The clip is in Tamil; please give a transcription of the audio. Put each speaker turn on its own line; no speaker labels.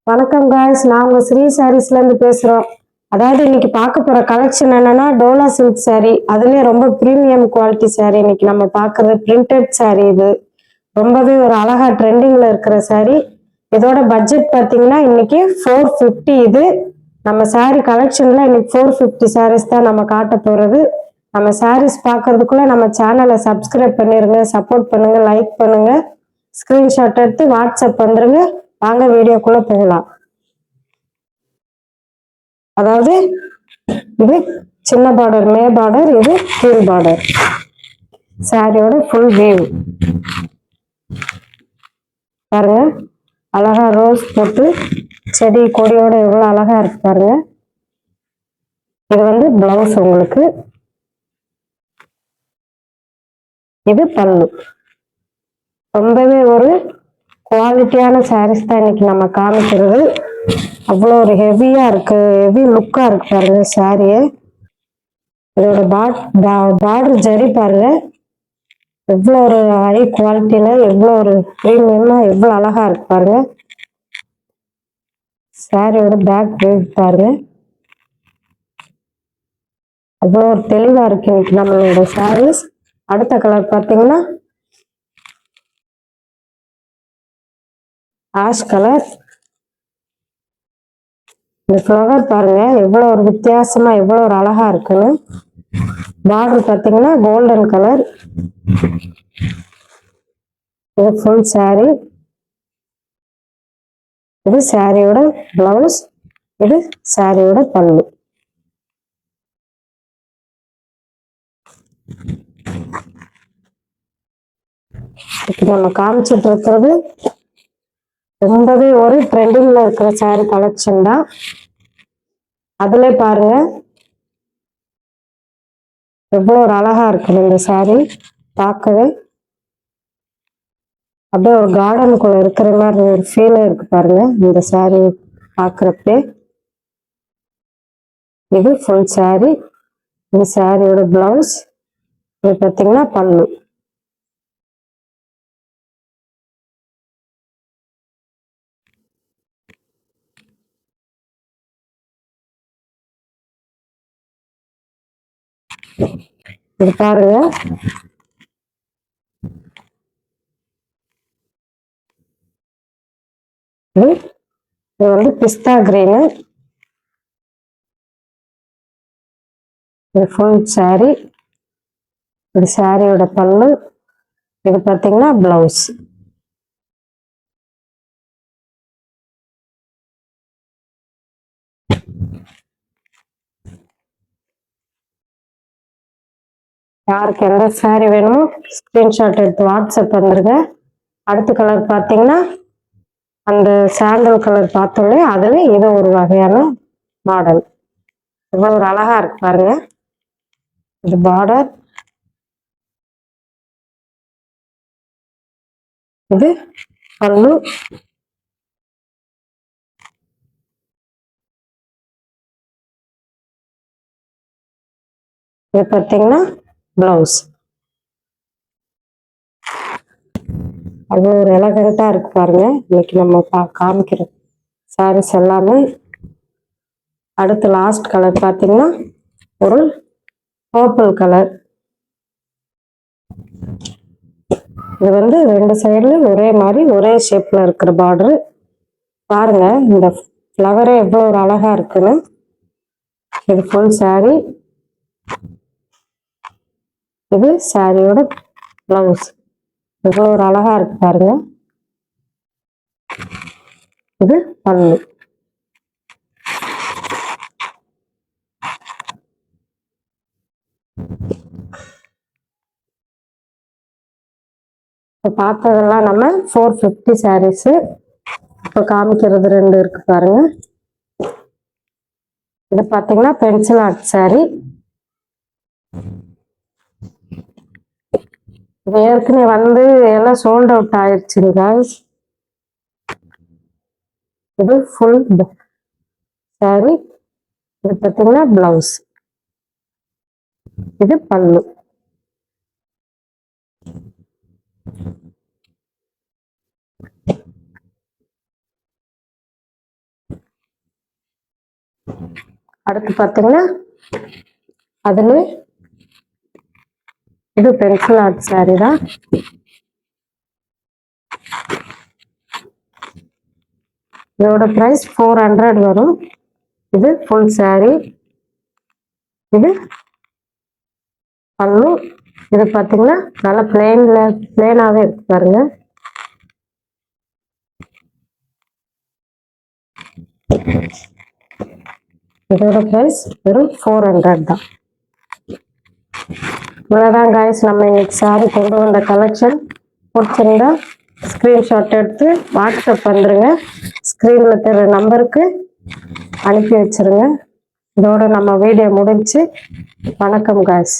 வணக்கம் காய்ஸ், நான் உங்க ஸ்ரீ சாரீஸ்ல இருந்து பேசுறோம். அதாவது இன்னைக்கு பார்க்க போற கலெக்ஷன் என்னன்னா டோலா சில்க் saree. அதுலயே ரொம்ப பிரீமியம் குவாலிட்டி saree. இன்னைக்கு நம்ம பார்க்கறது பிரிண்டட் saree. இது ரொம்பவே ஒரு அழகா ட்ரெண்டிங்ல இருக்கிற saree. இதோட பட்ஜெட் பார்த்தீங்கன்னா இன்னைக்கு 450. இது நம்ம saree கலெக்ஷன்ல இன்னைக்கு 450 sarees தான் நம்ம காட்ட போறது. நம்ம sarees பார்க்கறதுக்குள்ள நம்ம சேனலை சப்ஸ்கிரைப் பண்ணிருங்க, சப்போர்ட் பண்ணுங்க, லைக் பண்ணுங்க, ஸ்கிரீன்ஷாட் எடுத்து வாட்ஸ்அப் வந்துருங்க. வாங்க வீடியோக்குள்ள போகலாம். அதாவது இது சின்ன பார்டர், மே பார்டர், இது கீழ் பார்டர். சாரியோட ஃபுல் வியூ பாருங்க. அழகா ரோஸ் போட்டு செடி கொடியோட எவ்வளவு அழகா இருக்கு பாருங்க. இது வந்து பிளவுஸ் உங்களுக்கு. இது பல்லு. ரொம்பவே ஒரு குவாலிட்டியான சாரீஸ் தான் இன்னைக்கு நம்ம காமிக்கிறது. அவ்வளோ ஒரு ஹெவியா இருக்கு, ஹெவி லுக்கா இருக்கு பாருங்க சாரியே. இதோட பார்டர் ஜரி பாருங்க, எவ்வளோ ஒரு ஹை குவாலிட்டியில, எவ்வளோ ஒரு ப்ரீமியமா, எவ்வளோ அழகா இருக்கு பாருங்க. சாரியோட பேக் வேவ் பாருங்க, அவ்வளோ ஒரு தெளிவா இருக்கு இன்னைக்கு நம்மளோட சாரீஸ். அடுத்த கலர் பார்த்தீங்கன்னா ஆஷ் கலர். இந்த ஃப்ளவர் பாருங்க எவ்வளோ ஒரு வித்தியாசமா, எவ்வளோ ஒரு அழகா இருக்குன்னு. பார்டர் பார்த்தீங்கன்னா கோல்டன் கலர். இது ஃபுல் saree. இது சாரியோட பிளவுஸ், இது சாரியோட பல்லு. இப்போ நம்ம காமிச்சிட்டு இருக்கிறது ரொம்பவே ஒரு ட்ரெண்டிங்ல இருக்கிற saree கலெக்ஷன் தான். அதுல பாருங்க எவ்வளோ ஒரு அழகா இருக்குது இந்த saree. பார்க்கவே அப்படியே ஒரு கார்டனுக்குள்ள இருக்கிற மாதிரி ஒரு ஃபீல் இருக்கு பாருங்க இந்த saree பார்க்குறப்பே. இது ஃபுல் saree. இது சாரியோட பிளவுஸ். இது பார்த்தீங்கன்னா பல்லு. இது பாருங்க இது வந்து பிஸ்தா கிரீனு. இது ஃபுல் saree. இது சாரியோட பல்லு. இது பார்த்தீங்கன்னா பிளவுஸ். யாருக்கு எந்த saree வேணுமோ ஸ்கிரீன்ஷாட் எடுத்து வாட்ஸ்அப் வந்துருங்க. அடுத்த கலர் பார்த்தீங்கன்னா அந்த சாண்டல் கலர் பார்த்தோன்னே அதுல இது ஒரு வகையான மாடல். இவ்வளோ ஒரு அழகா இருக்கு பாருங்க. இது பார்டர், இது பல்லு, இது பார்த்தீங்கன்னா பிளவுஸ். அவ்வளோ ஒரு எலகண்டா இருக்கு பாருங்க இன்னைக்கு நம்ம காமிக்கிற சாரீஸ் எல்லாமே. அடுத்து லாஸ்ட் கலர் பார்த்தீங்கன்னா ஒரு பர்பிள் கலர். இது வந்து ரெண்டு சைடுல ஒரே மாதிரி ஒரே ஷேப்ல இருக்கிற பார்டர். பாருங்க இந்த ஃப்ளவரே எவ்வளோ ஒரு அழகா இருக்குன்னு. இது ஃபுல் saree. இது சாரியோட பிளவுஸ். எவ்வளோ ஒரு அழகா இருக்கு பாருங்க. இது பல்லு. இப்போ பார்த்ததெல்லாம் நம்ம 450 sarees. இப்போ காமிக்கிறது ரெண்டு இருக்கு பாருங்க. இது பார்த்தீங்கன்னா பென்சில் ஆர்ட் saree. இது ஏற்கனவே வந்து எல்லாம் சோல்ட் அவுட் ஆயிடுச்சுங்க guys. இது ஃபுல் saree. இது பார்த்தீங்கன்னா பிளவுஸ். இது பல்லு. அடுத்து பார்த்தீங்கன்னா அதுல இது பென்சில் ஆர்ட் சாரி தான். இதோட பிரைஸ் 400 வரும். இது ஃபுல் சாரி. இது பல்லு. இது பார்த்தீங்கன்னா நல்லா பிளேனாவே இருக்கு பாருங்க. இதோட பிரைஸ் வெறும் 400 தான். இவ்வளவுதான் guys, நம்ம இன்னைக்கு சாரி கொண்டு வந்த கலெக்ஷன். பிடிச்சிருந்தா ஸ்கிரீன்ஷாட் எடுத்து வாட்ஸ்அப் பண்ணுங்க. ஸ்கிரீன்ல தெரிய நம்பருக்கு அனுப்பி வச்சிருங்க. இதோட நம்ம வீடியோ முடிஞ்சு. வணக்கம் guys.